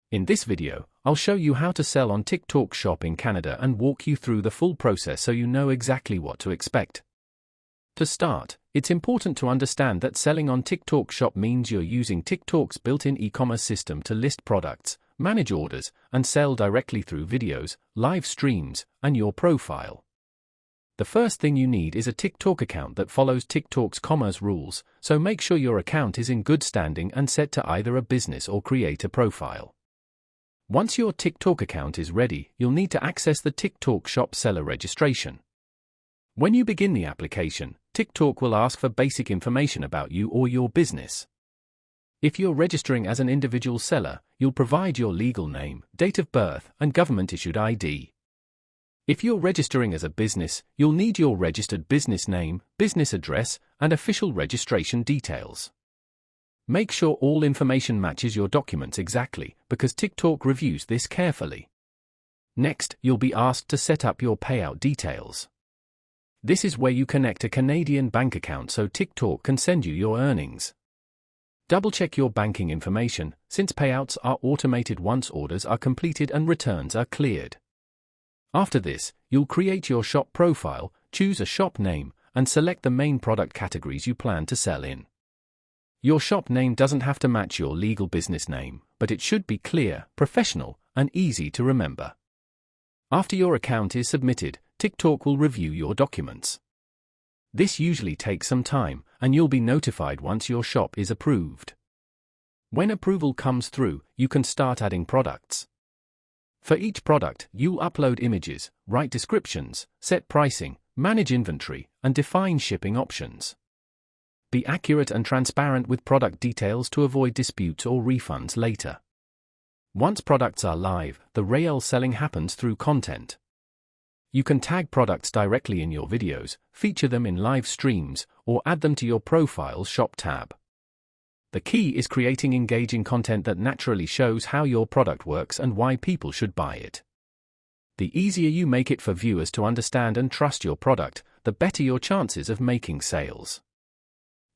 In this video, I'll show you how to sell on TikTok Shop in Canada and walk you through the full process so you know exactly what to expect. To start, it's important to understand that selling on TikTok Shop means you're using TikTok's built-in e-commerce system to list products, manage orders, and sell directly through videos, live streams, and your profile. The first thing you need is a TikTok account that follows TikTok's commerce rules, so make sure your account is in good standing and set to either a business or creator profile. Once your TikTok account is ready, you'll need to access the TikTok Shop seller registration. When you begin the application, TikTok will ask for basic information about you or your business. If you're registering as an individual seller, you'll provide your legal name, date of birth, and government-issued ID. If you're registering as a business, you'll need your registered business name, business address, and official registration details. Make sure all information matches your documents exactly, because TikTok reviews this carefully. Next, you'll be asked to set up your payout details. This is where you connect a Canadian bank account so TikTok can send you your earnings. Double-check your banking information, since payouts are automated once orders are completed and returns are cleared. After this, you'll create your shop profile, choose a shop name, and select the main product categories you plan to sell in. Your shop name doesn't have to match your legal business name, but it should be clear, professional, and easy to remember. After your account is submitted, TikTok will review your documents. This usually takes some time, and you'll be notified once your shop is approved. When approval comes through, you can start adding products. For each product, you'll upload images, write descriptions, set pricing, manage inventory, and define shipping options. Be accurate and transparent with product details to avoid disputes or refunds later. Once products are live, the real selling happens through content. You can tag products directly in your videos, feature them in live streams, or add them to your profile's shop tab. The key is creating engaging content that naturally shows how your product works and why people should buy it. The easier you make it for viewers to understand and trust your product, the better your chances of making sales.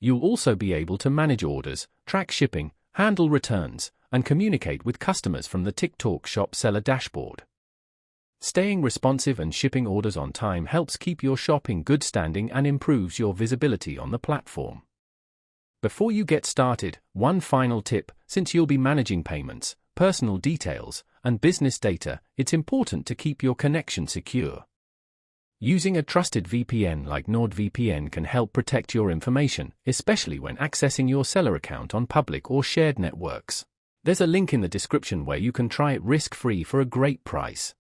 You'll also be able to manage orders, track shipping, handle returns, and communicate with customers from the TikTok Shop seller dashboard. Staying responsive and shipping orders on time helps keep your shop in good standing and improves your visibility on the platform. Before you get started, one final tip: since you'll be managing payments, personal details, and business data, it's important to keep your connection secure. Using a trusted VPN like NordVPN can help protect your information, especially when accessing your seller account on public or shared networks. There's a link in the description where you can try it risk-free for a great price.